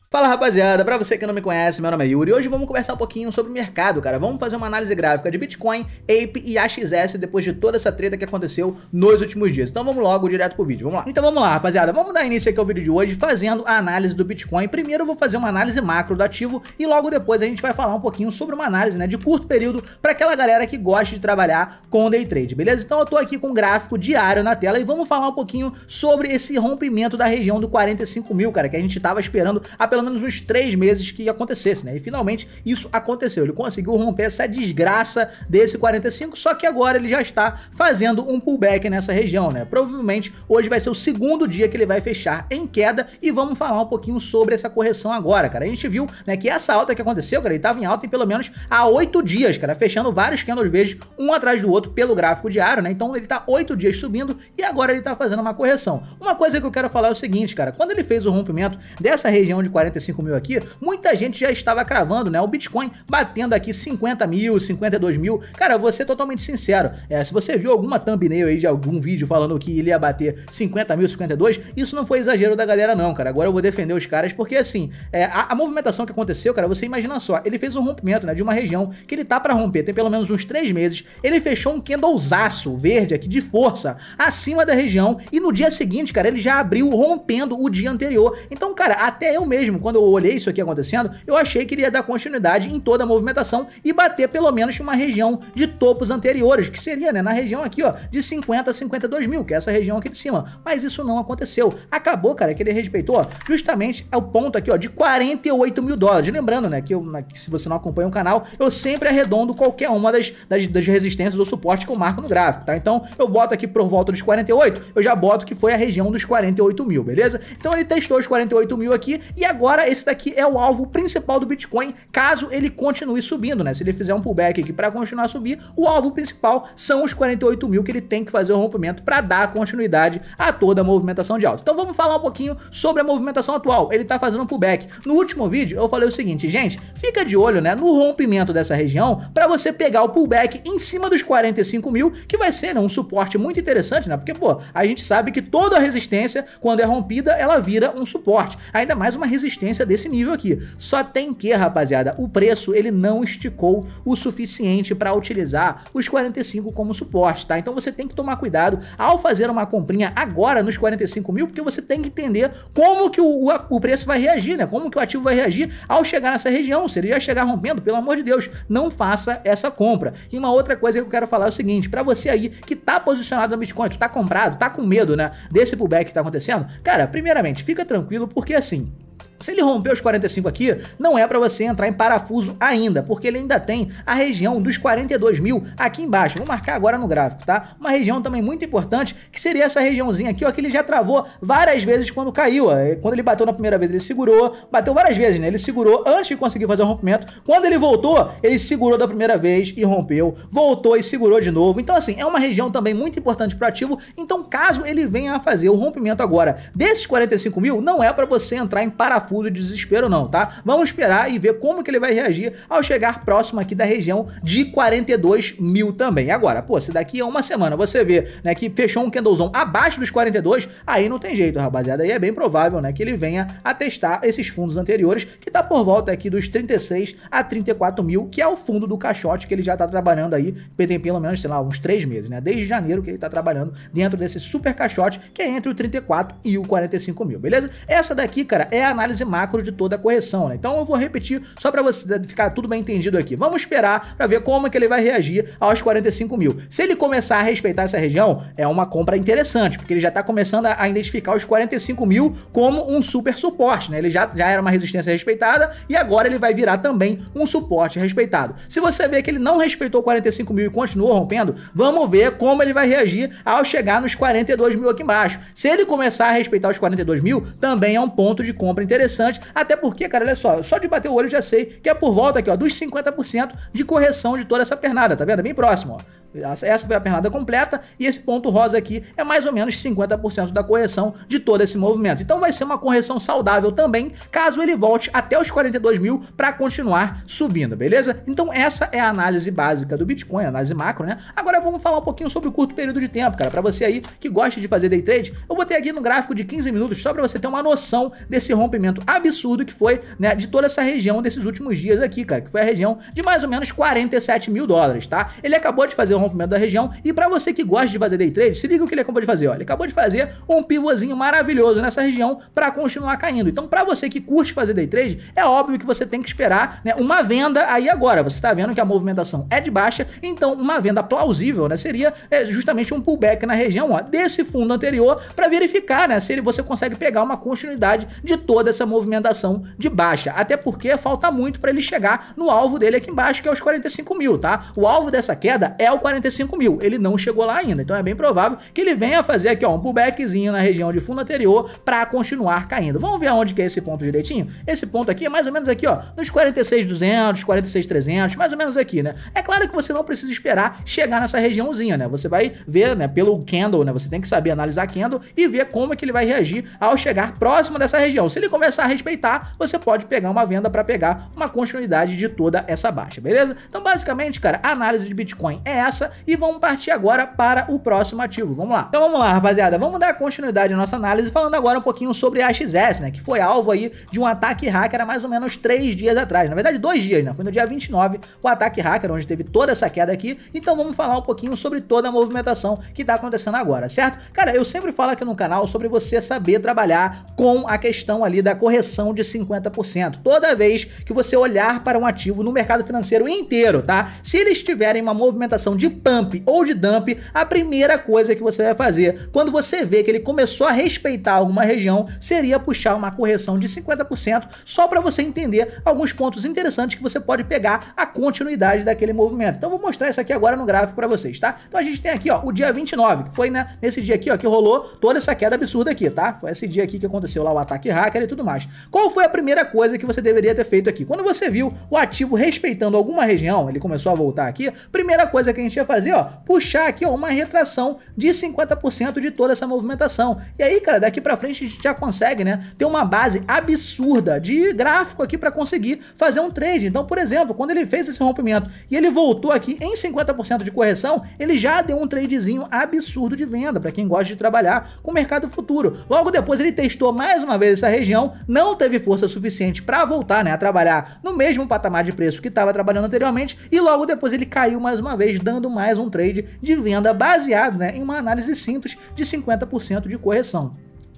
Fala rapaziada, pra você que não me conhece, meu nome é Yuri e hoje vamos conversar um pouquinho sobre o mercado, cara. Vamos fazer uma análise gráfica de Bitcoin, Ape e AXS depois de toda essa treta que aconteceu nos últimos dias. Então vamos logo direto pro vídeo, vamos lá. Então vamos lá rapaziada, vamos dar início aqui ao vídeo de hoje fazendo a análise do Bitcoin. Primeiro eu vou fazer uma análise macro do ativo e logo depois a gente vai falar um pouquinho sobre uma análise, né, de curto período pra aquela galera que gosta de trabalhar com day trade, beleza? Então eu tô aqui com um gráfico diário na tela e vamos falar um pouquinho sobre esse rompimento da região do 45 mil, cara, que a gente tava esperando há pelo menos uns 3 meses que acontecesse, né? E finalmente isso aconteceu. Ele conseguiu romper essa desgraça desse 45, só que agora ele já está fazendo um pullback nessa região, né? Provavelmente hoje vai ser o segundo dia que ele vai fechar em queda e vamos falar um pouquinho sobre essa correção agora, cara. A gente viu, né, que essa alta que aconteceu, cara, ele estava em alta em pelo menos há 8 dias, cara, fechando vários candles verdes um atrás do outro pelo gráfico diário, né? Então ele tá 8 dias subindo e agora ele tá fazendo uma correção. Uma coisa que eu quero falar é o seguinte, cara, quando ele fez o rompimento dessa região de 45 mil aqui, muita gente já estava cravando, né, o Bitcoin batendo aqui 50 mil, 52 mil. Cara, vou ser totalmente sincero, se você viu alguma thumbnail aí de algum vídeo falando que ele ia bater 50 mil, 52, isso não foi exagero da galera não, cara. Agora eu vou defender os caras porque assim, a movimentação que aconteceu, cara, você imagina só, ele fez um rompimento, né, de uma região que ele tá pra romper, tem pelo menos uns 3 meses, ele fechou um candlezaço verde aqui de força acima da região e no dia seguinte, cara, ele já abriu rompendo o dia anterior. Então, cara, até eu mesmo, quando eu olhei isso aqui acontecendo, eu achei que ele ia dar continuidade em toda a movimentação e bater pelo menos uma região de topos anteriores, que seria, né, na região aqui, ó, de 50 a 52 mil, que é essa região aqui de cima, mas isso não aconteceu. Acabou, cara, que ele respeitou, ó, justamente o ponto aqui, ó, de 48 mil dólares. Lembrando, né, que se você não acompanha o canal, eu sempre arredondo qualquer uma das resistências ou suporte que eu marco no gráfico, tá? Então, eu boto aqui por volta dos 48, eu já boto que foi a região dos 48 mil, beleza? Então, ele testou os 48 mil aqui e agora esse daqui é o alvo principal do Bitcoin, caso ele continue subindo, né? Se ele fizer um pullback aqui para continuar a subir, o alvo principal são os 48 mil que ele tem que fazer o rompimento para dar continuidade a toda a movimentação de alta. Então vamos falar um pouquinho sobre a movimentação atual. Ele tá fazendo um pullback. No último vídeo eu falei o seguinte, gente, fica de olho, né, no rompimento dessa região para você pegar o pullback em cima dos 45 mil, que vai ser, né, um suporte muito interessante, né? Porque, pô, a gente sabe que toda resistência, quando é rompida, ela vira um suporte. Ainda mais uma resistência desse nível aqui. Só tem que, rapaziada, o preço ele não esticou o suficiente para utilizar os 45 como suporte, tá? Então você tem que tomar cuidado ao fazer uma comprinha agora nos 45 mil, porque você tem que entender como que o preço vai reagir, né? Como que o ativo vai reagir ao chegar nessa região. Se ele já chegar rompendo, pelo amor de Deus, não faça essa compra. E uma outra coisa que eu quero falar é o seguinte, para você aí que tá posicionado no Bitcoin, tu tá comprado, tá com medo, né, desse pullback que tá acontecendo, cara, primeiramente, fica tranquilo, porque assim, se ele romper os 45 aqui, não é para você entrar em parafuso ainda, porque ele ainda tem a região dos 42 mil aqui embaixo. Vou marcar agora no gráfico, tá? Uma região também muito importante, que seria essa regiãozinha aqui, ó, que ele já travou várias vezes quando caiu, ó. Quando ele bateu na primeira vez, ele segurou, bateu várias vezes, né? Ele segurou antes de conseguir fazer o rompimento. Quando ele voltou, ele segurou da primeira vez e rompeu, voltou e segurou de novo. Então, assim, é uma região também muito importante para o ativo. Então, caso ele venha a fazer o rompimento agora desses 45 mil, não é para você entrar em parafuso de desespero não, tá? Vamos esperar e ver como que ele vai reagir ao chegar próximo aqui da região de 42 mil também. Agora, pô, se daqui a uma semana você vê, né, que fechou um candlezão abaixo dos 42, aí não tem jeito, rapaziada. Aí é bem provável, né, que ele venha a testar esses fundos anteriores, que tá por volta aqui dos 36 a 34 mil, que é o fundo do caixote que ele já tá trabalhando aí, tem pelo menos, sei lá, uns 3 meses, né? Desde janeiro que ele tá trabalhando dentro desse super caixote, que é entre o 34 e o 45 mil, beleza? Essa daqui, cara, é a análise macro de toda a correção, né? Então eu vou repetir só para você ficar tudo bem entendido aqui. Vamos esperar para ver como é que ele vai reagir aos 45 mil. Se ele começar a respeitar essa região, é uma compra interessante, porque ele já tá começando a identificar os 45 mil como um super suporte, né? Ele já era uma resistência respeitada e agora ele vai virar também um suporte respeitado. Se você vê que ele não respeitou 45 mil e continuou rompendo, vamos ver como ele vai reagir ao chegar nos 42 mil aqui embaixo. Se ele começar a respeitar os 42 mil, também é um ponto de compra interessante, até porque, cara, olha só de bater o olho eu já sei que é por volta aqui, ó, dos 50% de correção de toda essa pernada, tá vendo? É bem próximo, ó. essa foi a pernada completa e esse ponto rosa aqui é mais ou menos 50% da correção de todo esse movimento. Então vai ser uma correção saudável também, caso ele volte até os 42 mil para continuar subindo, beleza? Então essa é a análise básica do Bitcoin, análise macro, né? Agora vamos falar um pouquinho sobre o curto período de tempo, cara. Para você aí que gosta de fazer day trade, eu botei aqui no gráfico de 15 minutos só para você ter uma noção desse rompimento absurdo que foi, né, de toda essa região desses últimos dias aqui, cara, que foi a região de mais ou menos 47 mil dólares, tá? Ele acabou de fazer o rompimento da região e para você que gosta de fazer day trade, se liga o que ele acabou de fazer, ó. Ele acabou de fazer um pivôzinho maravilhoso nessa região para continuar caindo. Então, para você que curte fazer day trade, é óbvio que você tem que esperar, né, uma venda aí agora. Você tá vendo que a movimentação é de baixa, então uma venda plausível, né, seria justamente um pullback na região, ó, desse fundo anterior para verificar, né, se você consegue pegar uma continuidade de toda essa movimentação de baixa. Até porque falta muito para ele chegar no alvo dele aqui embaixo, que é os 45 mil, tá? O alvo dessa queda é o 45 mil. Ele não chegou lá ainda, então é bem provável que ele venha fazer aqui, ó, um pullbackzinho na região de fundo anterior para continuar caindo. Vamos ver aonde que é esse ponto direitinho? Esse ponto aqui é mais ou menos aqui, ó, nos 46.200, 46.300, mais ou menos aqui, né? É claro que você não precisa esperar chegar nessa regiãozinha, né? Você vai ver, né, pelo candle, né? Você tem que saber analisar candle e ver como é que ele vai reagir ao chegar próximo dessa região. Se ele começar a respeitar, você pode pegar uma venda para pegar uma continuidade de toda essa baixa, beleza? Então, basicamente, cara, a análise de Bitcoin é essa e vamos partir agora para o próximo ativo. Vamos lá. Então, vamos lá, rapaziada. Vamos dar continuidade à nossa análise falando agora um pouquinho sobre a AXS, né? Que foi alvo aí de um ataque hacker há mais ou menos 3 dias atrás. Na verdade, 2 dias, né? Foi no dia 29 o ataque hacker, onde teve toda essa queda aqui. Então, vamos falar um pouquinho sobre toda a movimentação que tá acontecendo agora, certo? Cara, eu sempre falo aqui no canal sobre você saber trabalhar com a questão ali da correção de 50%. Toda vez que você olhar para um ativo no mercado financeiro inteiro, tá? Se eles tiverem uma movimentação de pump ou de dump, a primeira coisa que você vai fazer, quando você vê que ele começou a respeitar alguma região, seria puxar uma correção de 50%, só para você entender alguns pontos interessantes que você pode pegar a continuidade daquele movimento. Então, vou mostrar isso aqui agora no gráfico para vocês, tá? Então, a gente tem aqui, ó, o dia 29, que foi, né, nesse dia aqui, ó, que rolou toda essa queda absurda aqui, tá? Foi esse dia aqui que aconteceu lá o ataque hacker e tudo mais. Qual foi a primeira coisa que você deveria ter feito aqui? Quando você viu o ativo respeitando alguma região, ele começou a voltar aqui, primeira coisa que a gente ia fazer, ó, puxar aqui, ó, uma retração de 50% de toda essa movimentação. E aí, cara, daqui pra frente a gente já consegue, né, ter uma base absurda de gráfico aqui pra conseguir fazer um trade. Então, por exemplo, quando ele fez esse rompimento e ele voltou aqui em 50% de correção, ele já deu um tradezinho absurdo de venda pra quem gosta de trabalhar com o mercado futuro. Logo depois ele testou mais uma vez essa região, não teve força suficiente para voltar, né, a trabalhar no mesmo patamar de preço que estava trabalhando anteriormente e logo depois ele caiu mais uma vez, dando mais um trade de venda baseado, né, em uma análise simples de 50% de correção.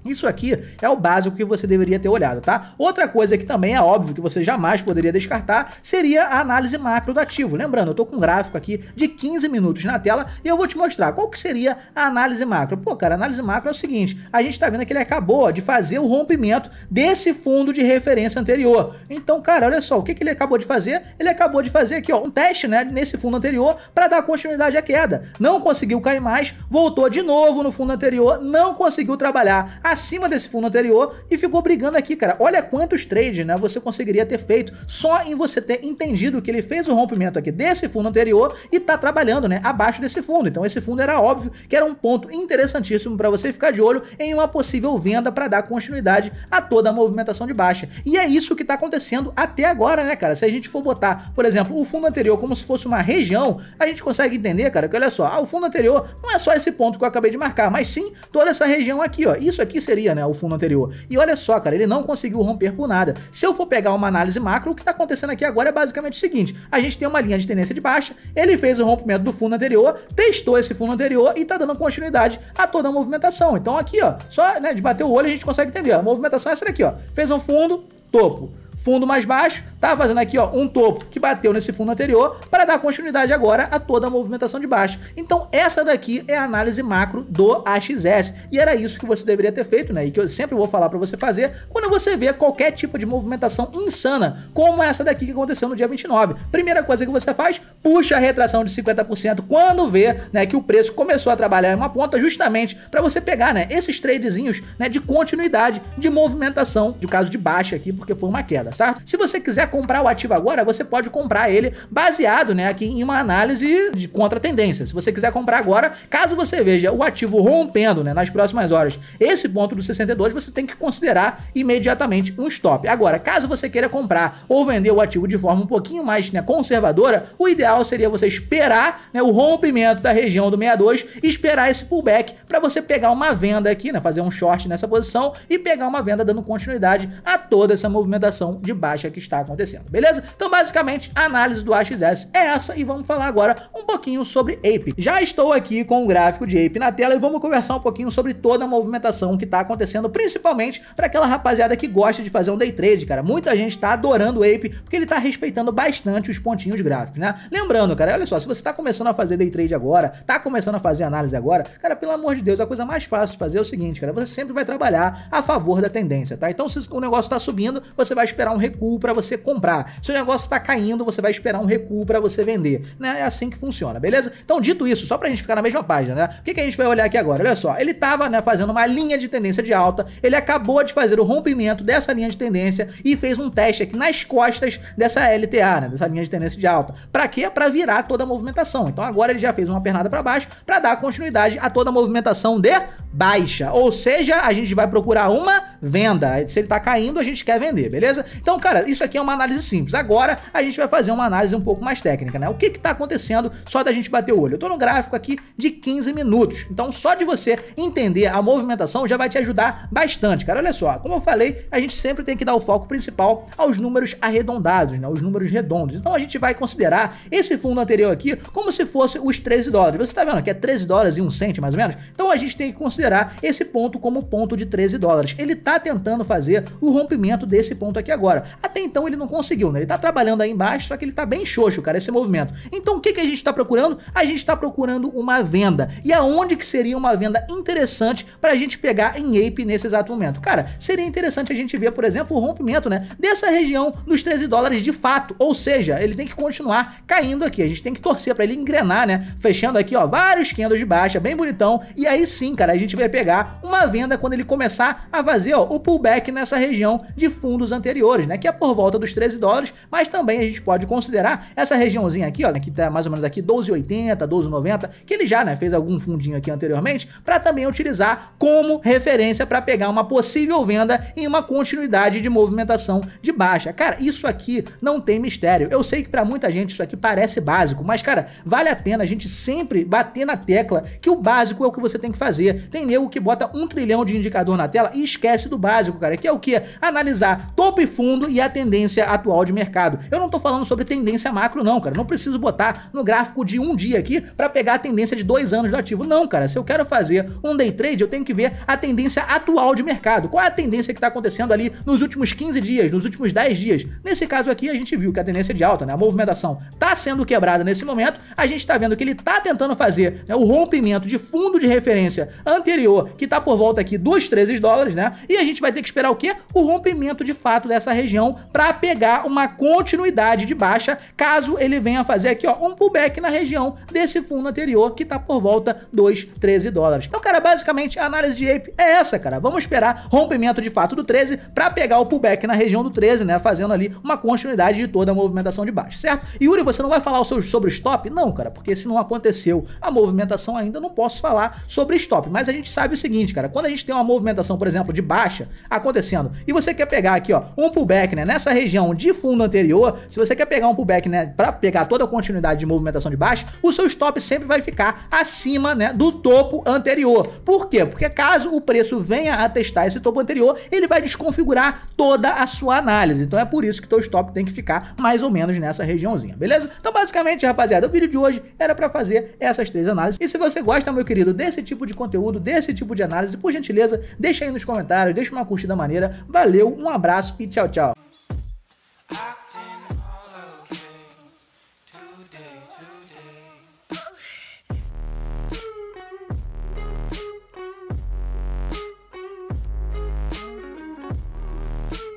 Isso aqui é o básico que você deveria ter olhado, tá? Outra coisa que também é óbvio que você jamais poderia descartar seria a análise macro do ativo. Lembrando, eu tô com um gráfico aqui de 15 minutos na tela e eu vou te mostrar qual que seria a análise macro. Pô, cara, a análise macro é o seguinte, a gente tá vendo que ele acabou de fazer o rompimento desse fundo de referência anterior. Então, cara, olha só, o que ele acabou de fazer? Ele acabou de fazer aqui, ó, um teste, né, nesse fundo anterior para dar continuidade à queda. Não conseguiu cair mais, voltou de novo no fundo anterior, não conseguiu trabalhar acima desse fundo anterior e ficou brigando aqui, cara. Olha quantos trades, né, você conseguiria ter feito só em você ter entendido que ele fez o rompimento aqui desse fundo anterior e tá trabalhando, né, abaixo desse fundo. Então esse fundo era óbvio que era um ponto interessantíssimo para você ficar de olho em uma possível venda para dar continuidade a toda a movimentação de baixa. E é isso que tá acontecendo até agora, né, cara? Se a gente for botar, por exemplo, o fundo anterior como se fosse uma região, a gente consegue entender, cara, que olha só, o fundo anterior não é só esse ponto que eu acabei de marcar, mas sim toda essa região aqui, ó. Isso aqui seria, né, o fundo anterior. E olha só, cara, ele não conseguiu romper por nada. Se eu for pegar uma análise macro, o que tá acontecendo aqui agora é basicamente o seguinte, a gente tem uma linha de tendência de baixa, ele fez o rompimento do fundo anterior, testou esse fundo anterior e tá dando continuidade a toda a movimentação. Então aqui, ó, só, né, de bater o olho a gente consegue entender, a movimentação é essa daqui, ó, fez um fundo, topo. Fundo mais baixo, tá fazendo aqui, ó, um topo que bateu nesse fundo anterior para dar continuidade agora a toda a movimentação de baixa. Então essa daqui é a análise macro do AXS e era isso que você deveria ter feito, né, e que eu sempre vou falar para você fazer quando você vê qualquer tipo de movimentação insana, como essa daqui que aconteceu no dia 29. Primeira coisa que você faz, puxa a retração de 50% quando vê, né, que o preço começou a trabalhar em uma ponta, justamente para você pegar, né, esses tradezinhos, né, de continuidade de movimentação, de caso de baixa aqui, porque foi uma queda. venda, certo? Se você quiser comprar o ativo agora, você pode comprar ele baseado, né, aqui em uma análise de contra-tendência. Se você quiser comprar agora, caso você veja o ativo rompendo, né, nas próximas horas, esse ponto do 62, você tem que considerar imediatamente um stop. Agora, caso você queira comprar ou vender o ativo de forma um pouquinho mais, né, conservadora, o ideal seria você esperar, né, o rompimento da região do 62, esperar esse pullback para você pegar uma venda aqui, né, fazer um short nessa posição e pegar uma venda dando continuidade a toda essa movimentação de baixa que está acontecendo, beleza? Então, basicamente, a análise do AXS é essa e vamos falar agora um pouquinho sobre Ape. Já estou aqui com o gráfico de Ape na tela e vamos conversar um pouquinho sobre toda a movimentação que está acontecendo, principalmente para aquela rapaziada que gosta de fazer um day trade, cara. Muita gente está adorando o Ape porque ele está respeitando bastante os pontinhos gráficos, né? Lembrando, cara, olha só, se você está começando a fazer day trade agora, tá começando a fazer análise agora, cara, pelo amor de Deus, a coisa mais fácil de fazer é o seguinte, cara, você sempre vai trabalhar a favor da tendência, tá? Então, se o negócio está subindo, você vai esperar um recuo para você comprar. Se o negócio está caindo, você vai esperar um recuo para você vender, né? É assim que funciona, beleza? Então, dito isso, só pra gente ficar na mesma página, né? O que a gente vai olhar aqui agora? Olha só, ele tava, né, fazendo uma linha de tendência de alta, ele acabou de fazer o rompimento dessa linha de tendência e fez um teste aqui nas costas dessa LTA, né, dessa linha de tendência de alta. Pra quê? Pra virar toda a movimentação. Então agora ele já fez uma pernada pra baixo pra dar continuidade a toda a movimentação de baixa. Ou seja, a gente vai procurar uma venda. Se ele tá caindo, a gente quer vender, beleza? Então, cara, isso aqui é uma análise simples. Agora a gente vai fazer uma análise um pouco mais técnica, né? O que que tá acontecendo só da gente bater o olho? Eu tô no gráfico aqui de 15 minutos. Então, só de você entender a movimentação já vai te ajudar bastante, cara. Olha só, como eu falei, a gente sempre tem que dar o foco principal aos números arredondados, né? Os números redondos. Então, a gente vai considerar esse fundo anterior aqui como se fosse os 13 dólares. Você tá vendo que é 13 dólares e 1 cento, mais ou menos? Então, a gente tem que considerar esse ponto como ponto de 13 dólares. Ele tá tentando fazer o rompimento desse ponto aqui agora. Até então, ele não conseguiu, né? Ele tá trabalhando aí embaixo, só que ele tá bem xoxo, cara, esse movimento. Então, o que que a gente tá procurando? A gente tá procurando uma venda. E aonde que seria uma venda interessante pra gente pegar em Ape nesse exato momento? Cara, seria interessante a gente ver, por exemplo, o rompimento, né, dessa região dos 13 dólares de fato. Ou seja, ele tem que continuar caindo aqui. A gente tem que torcer pra ele engrenar, né, fechando aqui, ó, vários candles de baixa, bem bonitão. E aí sim, cara, a gente vai pegar uma venda quando ele começar a fazer, ó, o pullback nessa região de fundos anteriores, né, que é por volta dos 13 dólares, mas também a gente pode considerar essa regiãozinha aqui, ó, que tá mais ou menos aqui 12,80, 12,90, que ele já, né, fez algum fundinho aqui anteriormente, para também utilizar como referência para pegar uma possível venda em uma continuidade de movimentação de baixa. Cara, isso aqui não tem mistério. Eu sei que para muita gente isso aqui parece básico, mas, cara, vale a pena a gente sempre bater na tecla que o básico é o que você tem que fazer. Tem nego que bota 1 trilhão de indicador na tela e esquece do básico, cara, que é o que? Analisar topo e fundo e a tendência atual de mercado. Eu não tô falando sobre tendência macro não, cara. Não preciso botar no gráfico de um dia aqui para pegar a tendência de 2 anos do ativo. Não, cara. Se eu quero fazer um day trade, eu tenho que ver a tendência atual de mercado. Qual é a tendência que está acontecendo ali nos últimos 15 dias, nos últimos 10 dias? Nesse caso aqui, a gente viu que a tendência de alta, né, a movimentação está sendo quebrada nesse momento. A gente está vendo que ele está tentando fazer, né, o rompimento de fundo de referência anterior, que está por volta aqui dos 13 dólares, né? E a gente vai ter que esperar o quê? O rompimento de fato dessa região para pegar uma continuidade de baixa, caso ele venha fazer aqui, ó, um pullback na região desse fundo anterior, que está por volta dos 13 dólares. Então, cara, basicamente a análise de Ape é essa, cara. Vamos esperar rompimento de fato do 13 para pegar o pullback na região do 13, né, fazendo ali uma continuidade de toda a movimentação de baixa, certo? E Yuri, você não vai falar sobre o stop? Não, cara, porque se não aconteceu a movimentação ainda, eu não posso falar sobre stop. Mas a gente sabe o seguinte, cara, quando a gente tem uma movimentação, por exemplo, de baixa acontecendo, e você quer pegar aqui, ó, um pullback, né, nessa região de fundo anterior, se você quer pegar um pullback, né, para pegar toda a continuidade de movimentação de baixa, o seu stop sempre vai ficar acima, né, do topo anterior. Por quê? Porque caso o preço venha a testar esse topo anterior, ele vai desconfigurar toda a sua análise. Então é por isso que teu stop tem que ficar mais ou menos nessa regiãozinha, beleza? Então basicamente, rapaziada, o vídeo de hoje era para fazer essas 3 análises. E se você gosta, meu querido, desse tipo de conteúdo, desse tipo de análise, por gentileza, deixa aí nos comentários, deixa uma curtida maneira. Valeu, um abraço e tchau, tchau. Today.